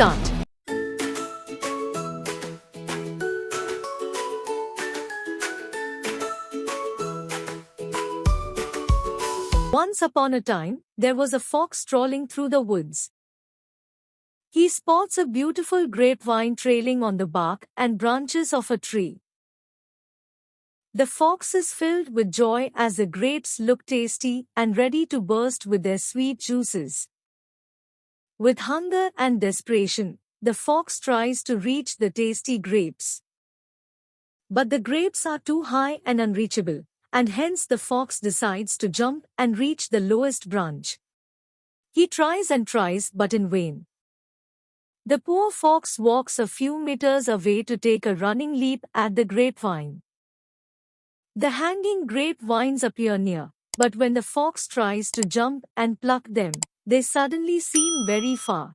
start. Once upon a time, there was a fox strolling through the woods. He spots a beautiful grapevine trailing on the bark and branches of a tree. The fox is filled with joy as the grapes look tasty and ready to burst with their sweet juices. With hunger and desperation, the fox tries to reach the tasty grapes. But the grapes are too high and unreachable, and hence the fox decides to jump and reach the lowest branch. He tries and tries but in vain. The poor fox walks a few meters away to take a running leap at the grapevine. The hanging grapevines appear near, but when the fox tries to jump and pluck them, they suddenly seem very far.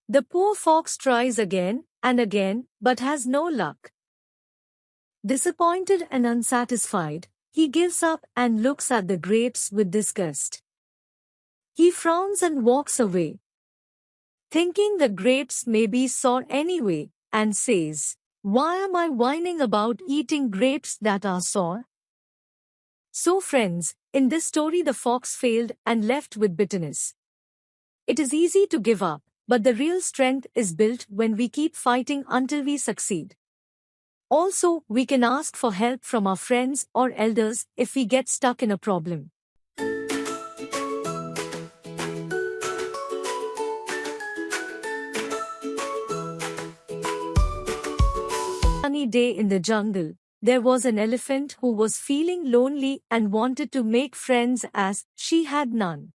The poor fox tries again and again, but has no luck. Disappointed and unsatisfied, he gives up and looks at the grapes with disgust. He frowns and walks away, thinking the grapes may be sour anyway, and says, "Why am I whining about eating grapes that are sour?" So friends, in this story the fox failed and left with bitterness. It is easy to give up, but the real strength is built when we keep fighting until we succeed. Also, we can ask for help from our friends or elders if we get stuck in a problem. Sunny day in the jungle, there was an elephant who was feeling lonely and wanted to make friends as she had none.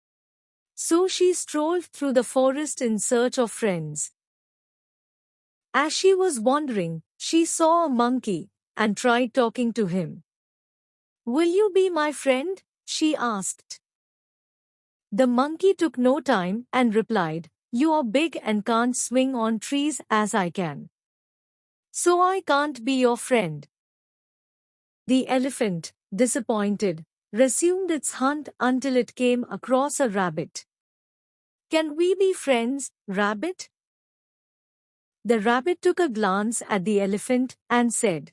So she strolled through the forest in search of friends. As she was wandering, she saw a monkey and tried talking to him. "Will you be my friend?" she asked. The monkey took no time and replied, "You are big and can't swing on trees as I can. So I can't be your friend." The elephant, disappointed, resumed its hunt until it came across a rabbit. "Can we be friends, rabbit?" The rabbit took a glance at the elephant and said,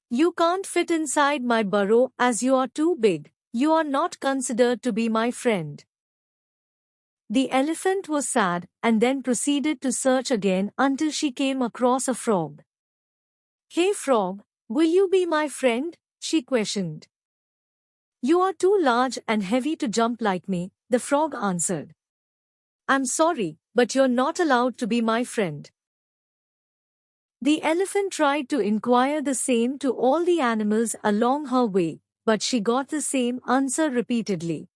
"You can't fit inside my burrow as you are too big. You are not considered to be my friend." The elephant was sad and then proceeded to search again until she came across a frog. "Hey frog, will you be my friend?" she questioned. "You are too large and heavy to jump like me," the frog answered. "I'm sorry, but you're not allowed to be my friend." The elephant tried to inquire the same to all the animals along her way, but she got the same answer repeatedly.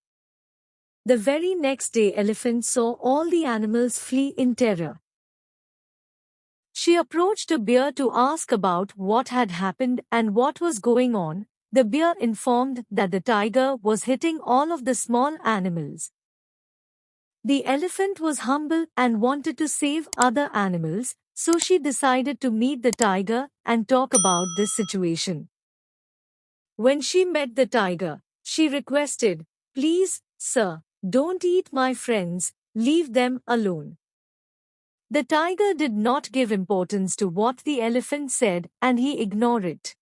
The very next day elephant saw all the animals flee in terror. She approached a bear to ask about what had happened and what was going on. The bear informed that the tiger was hitting all of the small animals. The elephant was humble and wanted to save other animals, so she decided to meet the tiger and talk about this situation. When she met the tiger, she requested, "Please, sir, don't eat my friends, leave them alone." The tiger did not give importance to what the elephant said and he ignored it.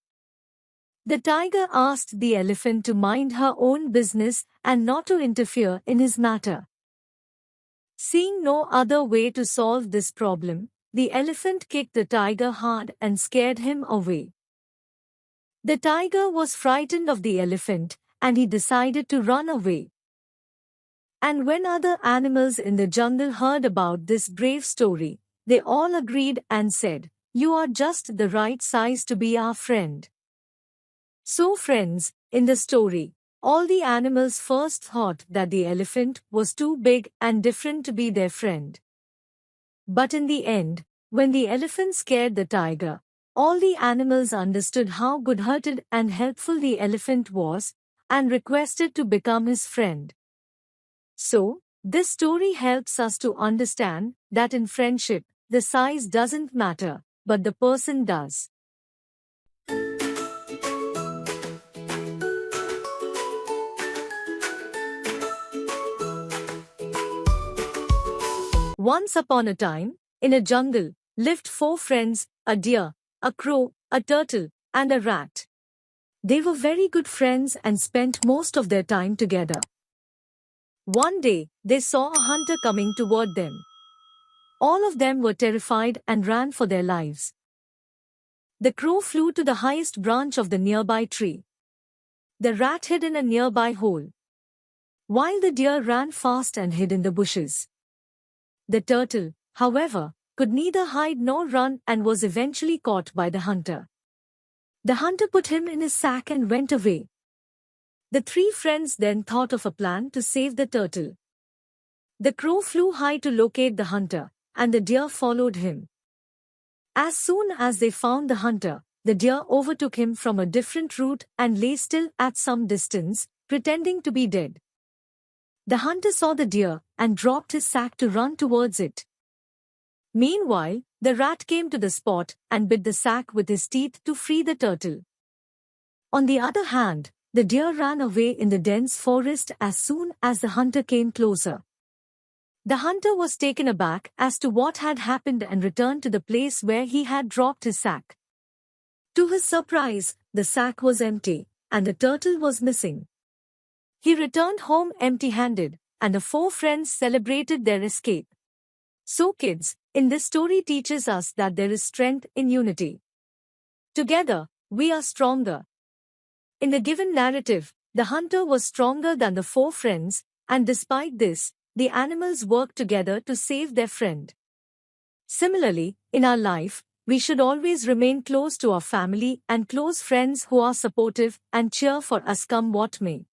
The tiger asked the elephant to mind her own business and not to interfere in his matter. Seeing no other way to solve this problem, the elephant kicked the tiger hard and scared him away. The tiger was frightened of the elephant and he decided to run away. And when other animals in the jungle heard about this brave story, they all agreed and said, "You are just the right size to be our friend." So friends, in the story, all the animals first thought that the elephant was too big and different to be their friend. But in the end, when the elephant scared the tiger, all the animals understood how good-hearted and helpful the elephant was, and requested to become his friend. So, this story helps us to understand that in friendship, the size doesn't matter, but the person does. Once upon a time, in a jungle, lived four friends, a deer, a crow, a turtle, and a rat. They were very good friends and spent most of their time together. One day, they saw a hunter coming toward them. All of them were terrified and ran for their lives. The crow flew to the highest branch of the nearby tree. The rat hid in a nearby hole, while the deer ran fast and hid in the bushes. The turtle, however, could neither hide nor run and was eventually caught by the hunter. The hunter put him in his sack and went away. The three friends then thought of a plan to save the turtle. The crow flew high to locate the hunter, and the deer followed him. As soon as they found the hunter, the deer overtook him from a different route and lay still at some distance, pretending to be dead. The hunter saw the deer and dropped his sack to run towards it. Meanwhile, the rat came to the spot and bit the sack with his teeth to free the turtle. On the other hand, the deer ran away in the dense forest as soon as the hunter came closer. The hunter was taken aback as to what had happened and returned to the place where he had dropped his sack. To his surprise, the sack was empty, and the turtle was missing. He returned home empty-handed, and the four friends celebrated their escape. So kids, in this story teaches us that there is strength in unity. Together, we are stronger. In the given narrative, the hunter was stronger than the four friends, and despite this, the animals worked together to save their friend. Similarly, in our life, we should always remain close to our family and close friends who are supportive and cheer for us come what may.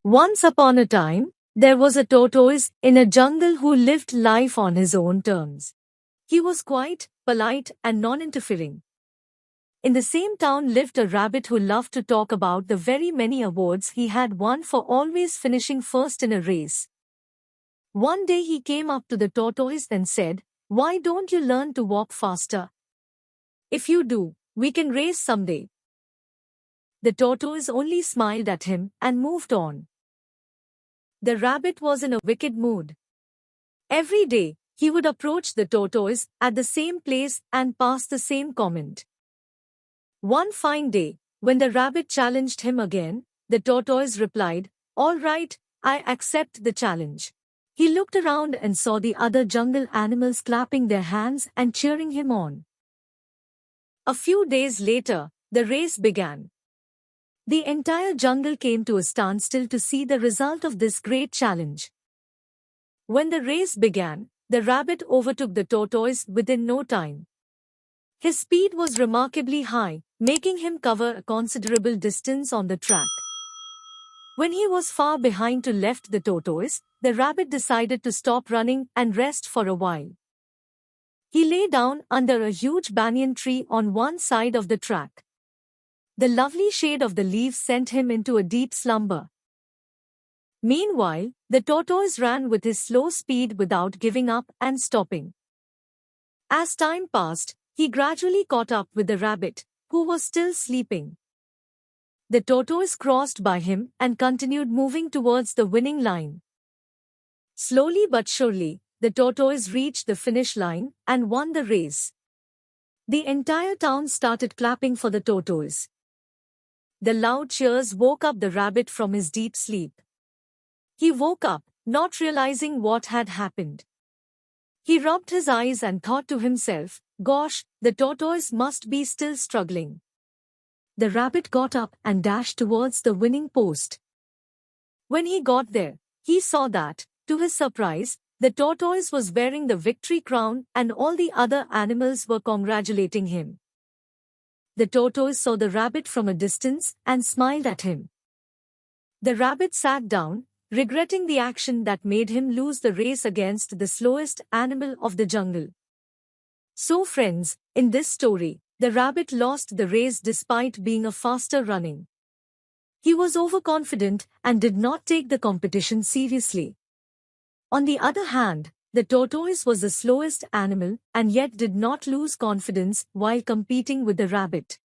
Once upon a time, there was a tortoise in a jungle who lived life on his own terms. He was quiet, polite, and non-interfering. In the same town lived a rabbit who loved to talk about the very many awards he had won for always finishing first in a race. One day he came up to the tortoise and said, "Why don't you learn to walk faster? If you do, we can race someday." The tortoise only smiled at him and moved on. The rabbit was in a wicked mood. Every day, he would approach the tortoise at the same place and pass the same comment. One fine day, when the rabbit challenged him again, the tortoise replied, "All right, I accept the challenge." He looked around and saw the other jungle animals clapping their hands and cheering him on. A few days later, the race began. The entire jungle came to a standstill to see the result of this great challenge. When the race began, the rabbit overtook the tortoise within no time. His speed was remarkably high, making him cover a considerable distance on the track. When he was far behind to left the tortoise, the rabbit decided to stop running and rest for a while. He lay down under a huge banyan tree on one side of the track. The lovely shade of the leaves sent him into a deep slumber. Meanwhile, the tortoise ran with his slow speed without giving up and stopping. As time passed, he gradually caught up with the rabbit, who was still sleeping. The tortoise crossed by him and continued moving towards the winning line. Slowly but surely, the tortoise reached the finish line and won the race. The entire town started clapping for the tortoise. The loud cheers woke up the rabbit from his deep sleep. He woke up, not realizing what had happened. He rubbed his eyes and thought to himself, "Gosh, the tortoise must be still struggling." The rabbit got up and dashed towards the winning post. When he got there, he saw that, to his surprise, the tortoise was wearing the victory crown and all the other animals were congratulating him. The tortoise saw the rabbit from a distance and smiled at him. The rabbit sat down, regretting the action that made him lose the race against the slowest animal of the jungle. So friends, in this story, the rabbit lost the race despite being a faster running. He was overconfident and did not take the competition seriously. On the other hand, the tortoise was the slowest animal and yet did not lose confidence while competing with the rabbit.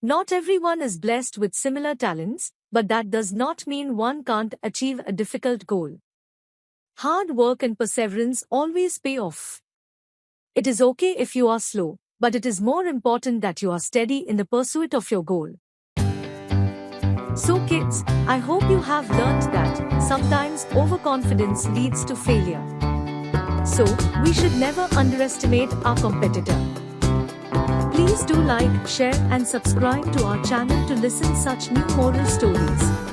Not everyone is blessed with similar talents, but that does not mean one can't achieve a difficult goal. Hard work and perseverance always pay off. It is okay if you are slow, but it is more important that you are steady in the pursuit of your goal. So kids, I hope you have learned that sometimes overconfidence leads to failure. So, we should never underestimate our competitor. Please do like, share and subscribe to our channel to listen such new moral stories.